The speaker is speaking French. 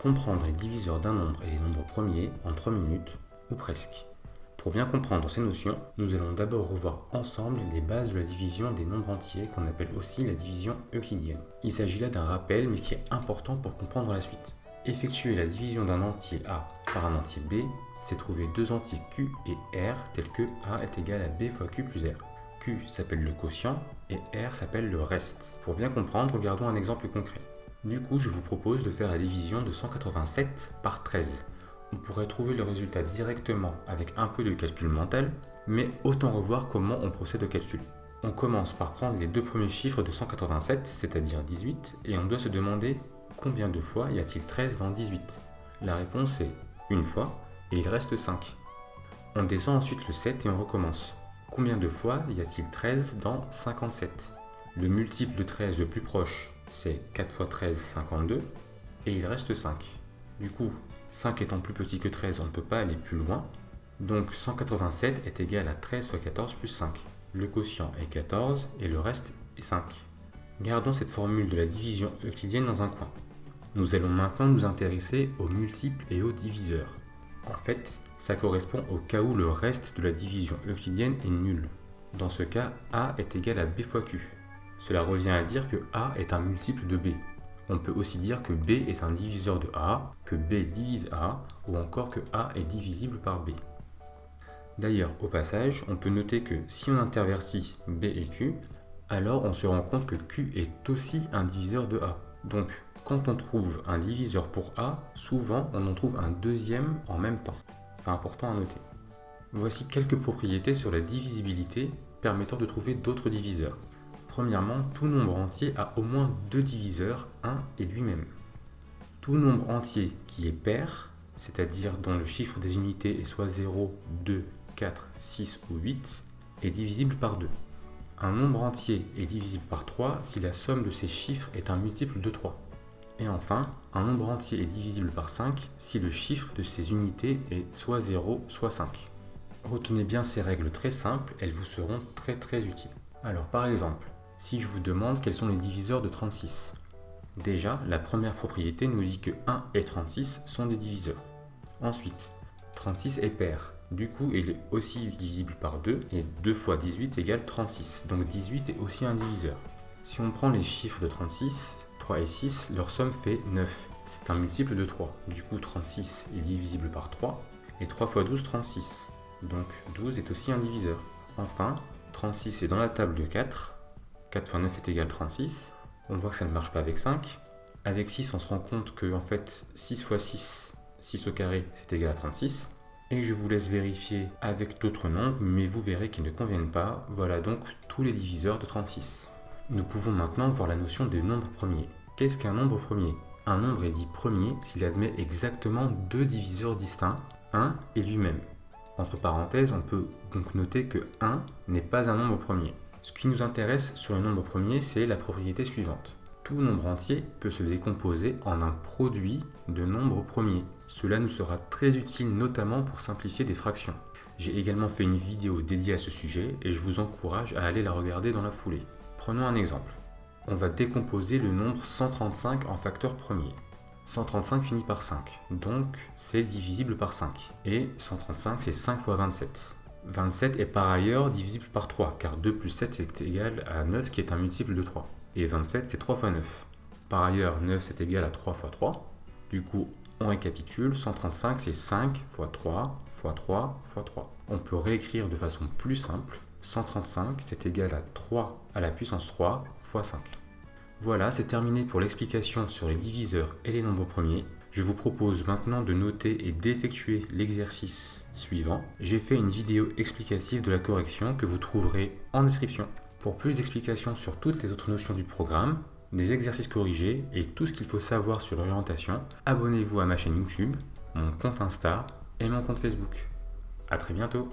comprendre les diviseurs d'un nombre et les nombres premiers en 3 minutes, ou presque. Pour bien comprendre ces notions, nous allons d'abord revoir ensemble les bases de la division des nombres entiers qu'on appelle aussi la division euclidienne. Il s'agit là d'un rappel mais qui est important pour comprendre la suite. Effectuer la division d'un entier A par un entier B, c'est trouver deux entiers Q et R tels que A est égal à B fois Q plus R. Q s'appelle le quotient et R s'appelle le reste. Pour bien comprendre, regardons un exemple concret. Du coup, je vous propose de faire la division de 187 par 13. On pourrait trouver le résultat directement avec un peu de calcul mental, mais autant revoir comment on procède au calcul. On commence par prendre les deux premiers chiffres de 187, c'est-à-dire 18, et on doit se demander combien de fois y a-t-il 13 dans 18 ? La réponse est une fois, et il reste 5. On descend ensuite le 7 et on recommence. Combien de fois y a-t-il 13 dans 57 ? Le multiple de 13 le plus proche, c'est 4 fois 13, 52, et il reste 5. Du coup, 5 étant plus petit que 13, on ne peut pas aller plus loin. Donc 187 est égal à 13 fois 14 plus 5. Le quotient est 14 et le reste est 5. Gardons cette formule de la division euclidienne dans un coin. Nous allons maintenant nous intéresser aux multiples et aux diviseurs. En fait, ça correspond au cas où le reste de la division euclidienne est nul. Dans ce cas, A est égal à B fois Q. Cela revient à dire que A est un multiple de B. On peut aussi dire que B est un diviseur de A, que B divise A, ou encore que A est divisible par B. D'ailleurs, au passage, on peut noter que si on intervertit B et Q, alors on se rend compte que Q est aussi un diviseur de A. Donc, quand on trouve un diviseur pour A, souvent on en trouve un deuxième en même temps. C'est important à noter. Voici quelques propriétés sur la divisibilité permettant de trouver d'autres diviseurs. Premièrement, tout nombre entier a au moins deux diviseurs, 1 et lui-même. Tout nombre entier qui est pair, c'est-à-dire dont le chiffre des unités est soit 0, 2, 4, 6 ou 8, est divisible par 2. Un nombre entier est divisible par 3 si la somme de ses chiffres est un multiple de 3. Et enfin, un nombre entier est divisible par 5 si le chiffre de ses unités est soit 0, soit 5. Retenez bien ces règles très simples, elles vous seront très utiles. Alors par exemple, si je vous demande quels sont les diviseurs de 36. Déjà, la première propriété nous dit que 1 et 36 sont des diviseurs. Ensuite, 36 est pair. Du coup, il est aussi divisible par 2 et 2 fois 18 égale 36. Donc 18 est aussi un diviseur. Si on prend les chiffres de 36, 3 et 6, leur somme fait 9. C'est un multiple de 3. Du coup, 36 est divisible par 3 et 3 fois 12, 36. Donc 12 est aussi un diviseur. Enfin, 36 est dans la table de 4. 4 fois 9 est égal à 36. On voit que ça ne marche pas avec 5. Avec 6, on se rend compte que en fait, 6 fois 6, 6 au carré, c'est égal à 36. Et je vous laisse vérifier avec d'autres nombres, mais vous verrez qu'ils ne conviennent pas. Voilà donc tous les diviseurs de 36. Nous pouvons maintenant voir la notion des nombres premiers. Qu'est-ce qu'un nombre premier ? Un nombre est dit premier s'il admet exactement deux diviseurs distincts, 1 et lui-même. Entre parenthèses, on peut donc noter que 1 n'est pas un nombre premier. Ce qui nous intéresse sur le nombre premier, c'est la propriété suivante. Tout nombre entier peut se décomposer en un produit de nombres premiers. Cela nous sera très utile notamment pour simplifier des fractions. J'ai également fait une vidéo dédiée à ce sujet et je vous encourage à aller la regarder dans la foulée. Prenons un exemple. On va décomposer le nombre 135 en facteurs premiers. 135 finit par 5, donc c'est divisible par 5. Et 135 c'est 5 fois 27. 27 est par ailleurs divisible par 3, car 2 plus 7 est égal à 9 qui est un multiple de 3. Et 27 c'est 3 fois 9. Par ailleurs, 9 c'est égal à 3 fois 3. Du coup, on récapitule, 135 c'est 5 fois 3 fois 3 fois 3. On peut réécrire de façon plus simple, 135 c'est égal à 3 à la puissance 3 fois 5. Voilà, c'est terminé pour l'explication sur les diviseurs et les nombres premiers. Je vous propose maintenant de noter et d'effectuer l'exercice suivant. J'ai fait une vidéo explicative de la correction que vous trouverez en description. Pour plus d'explications sur toutes les autres notions du programme, des exercices corrigés et tout ce qu'il faut savoir sur l'orientation, abonnez-vous à ma chaîne YouTube, mon compte Insta et mon compte Facebook. À très bientôt.